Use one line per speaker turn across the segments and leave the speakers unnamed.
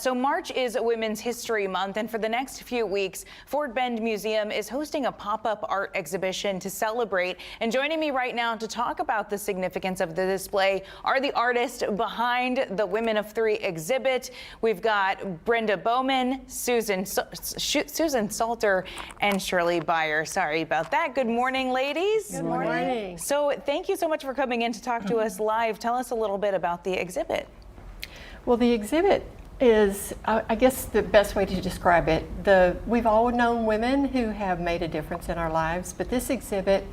So March is Women's History Month, and for the next few weeks, Fort Bend Museum is hosting a pop-up art exhibition to celebrate. And joining me right now to talk about the significance of the display are the artists behind the Women of Three exhibit. We've got Brenda Bowman, Susan Salter, and Shirley Byer. Sorry about that. Good morning, ladies.
Good morning.
So thank you so much for coming in to talk to us live. Tell us a little bit about the exhibit.
Well, the exhibit is, I guess the best way to describe it, we've all known women who have made a difference in our lives, but this exhibit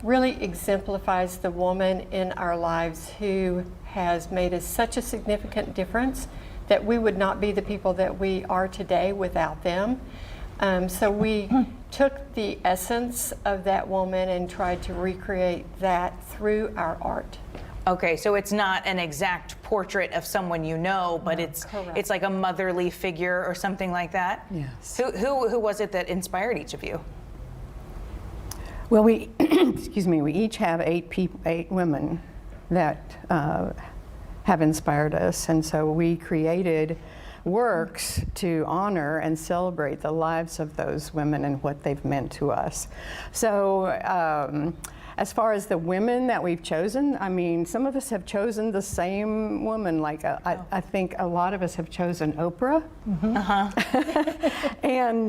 really exemplifies the woman in our lives who has made us such a significant difference that we would not be the people that we are today without them. So we took the essence of that woman and tried to recreate that through our art.
Okay, so it's not an exact portrait of someone you know, but it's like a motherly figure or something like that?
Yes.
Who was it that inspired each of you?
Well, we, excuse me, we each have eight women that have inspired us, and so we created works to honor and celebrate the lives of those women and what they've meant to us. So as far as the women that we've chosen, I mean, some of us have chosen the same woman. Like I think a lot of us have chosen Oprah. And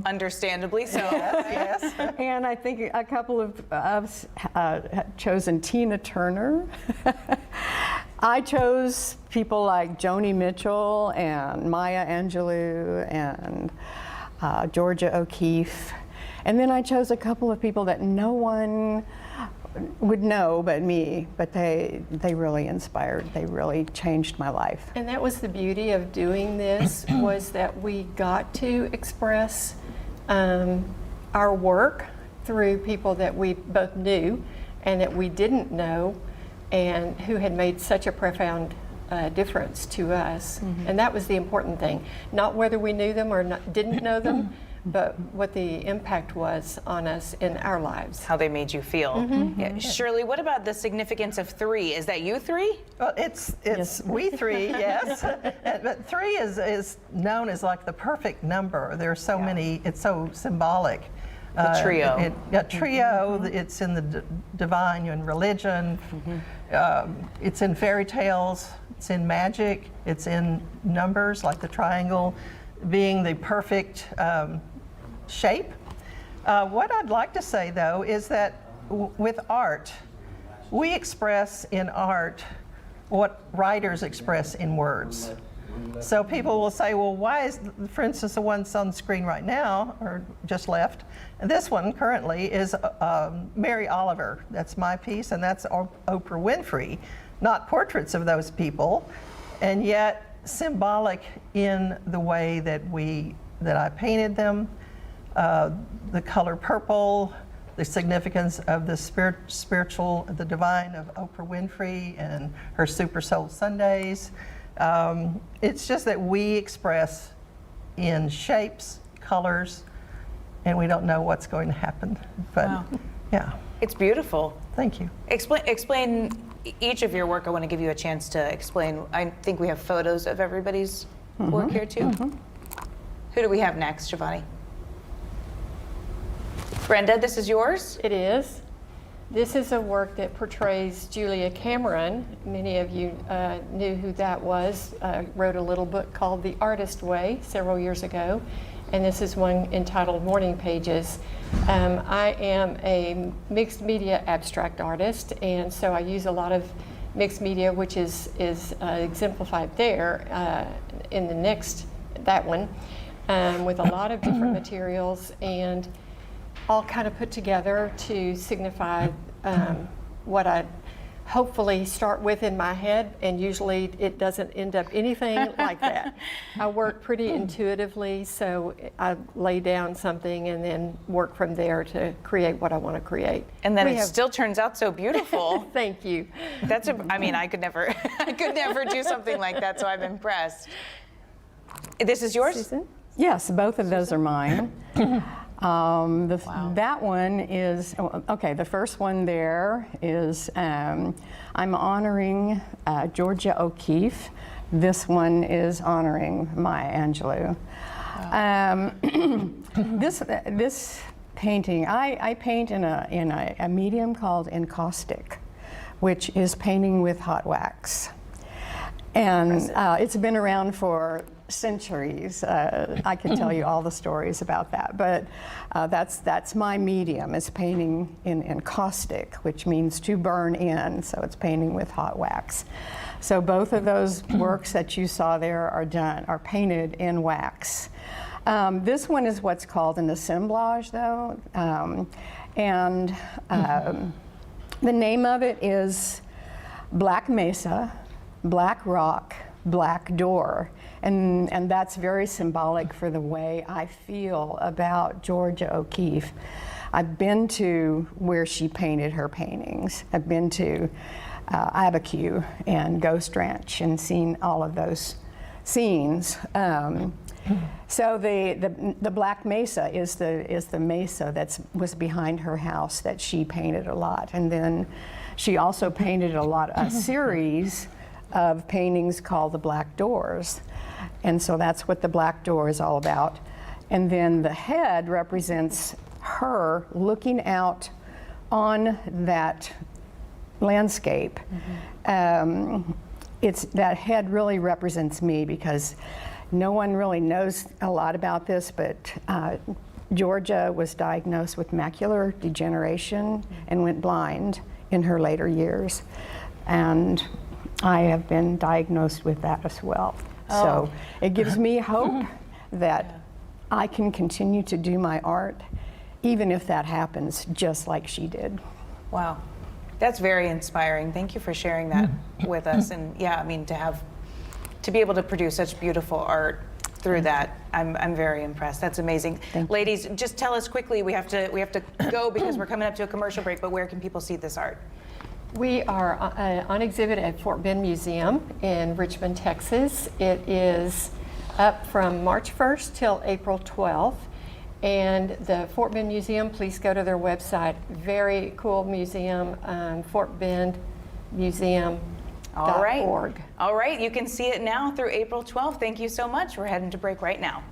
Understandably so.
yes. And I think a couple of us have chosen Tina Turner. I chose people like Joni Mitchell and Maya Angelou and Georgia O'Keeffe. And then I chose a couple of people that no one would know but me, but they really inspired, they really changed my life.
And that was the beauty of doing this, was that we got to express our work through people that we both knew and that we didn't know, and who had made such a profound difference to us. And that was the important thing. Not whether we knew them or didn't know them, but what the impact was on us in our lives.
How they made you feel. Yeah. Shirley, what about the significance of three? Is that you three?
Well, it's
Yes.
we three, yes. But three is known as like the perfect number. There are so many, it's so symbolic.
The trio.
A trio, it's in the divine, in religion, it's in fairy tales, it's in magic, it's in numbers, like the triangle being the perfect shape. What I'd like to say, though, is that with art, we express in art what writers express in words. So people will say, well, why is, for instance, the one on screen right now, or just left, and this one currently is Mary Oliver. That's my piece, and that's Oprah Winfrey. Not portraits of those people, and yet symbolic in the way that I painted them. The color purple, the significance of the spiritual, the divine of Oprah Winfrey and her Super Soul Sundays. It's just that we express in shapes, colors, and we don't know what's going to happen. But
Wow.
yeah,
It's beautiful.
thank you.
Explain each of your work. I want to give you a chance to explain. I think we have photos of everybody's work here too. Who do we have next, Shivani? Brenda, this is yours?
It is. This is a work that portrays Julia Cameron. Many of you knew who that was. Wrote a little book called The Artist Way several years ago, and this is one entitled Morning Pages. I am a mixed media abstract artist, and so I use a lot of mixed media, which is exemplified there in the next, that one, with a lot of different materials and all kind of put together to signify what I hopefully start with in my head, and usually it doesn't end up anything like that. I work pretty intuitively, so I lay down something and then work from there to create what I want to create.
And then still turns out so beautiful.
Thank you.
That's I mean, I could never do something like that, so I'm impressed. This is yours?
Susan?
Yes, both of those are mine. That one is, okay, the first one there is, I'm honoring Georgia O'Keeffe, This one is honoring Maya Angelou. This painting, I paint in a medium called encaustic, which is painting with hot wax. And it's been around for centuries. I can tell you all the stories about that, but that's my medium, is painting in encaustic, which means to burn in, so it's painting with hot wax. So both of those works that you saw there are painted in wax. This one is what's called an assemblage, though, the name of it is Black Mesa, Black Rock, Black Door, and that's very symbolic for the way I feel about Georgia O'Keeffe. I've been to where she painted her paintings. I've been to Abiquiu and Ghost Ranch and seen all of those scenes. So the Black Mesa is the mesa that was behind her house that she painted a lot, and then she also painted a series of paintings called the Black Doors, and so that's what the Black Door is all about. And then the head represents her looking out on that landscape. That head really represents me, because no one really knows a lot about this, but Georgia was diagnosed with macular degeneration and went blind in her later years. And I have been diagnosed with that as well. So it gives me hope that I can continue to do my art, even if that happens just like she did.
Wow. That's very inspiring. Thank you for sharing that with us. And yeah, I mean, to be able to produce such beautiful art through that, I'm very impressed. That's amazing. Ladies, just tell us quickly, we have to go because we're coming up to a commercial break, but where can people see this art?
We are on exhibit at Fort Bend Museum in Richmond, Texas. It is up from March 1st till April 12th. And the Fort Bend Museum, please go to their website. Very cool museum, fortbendmuseum.org.
All right, you can see it now through April 12th. Thank you so much. We're heading to break right now.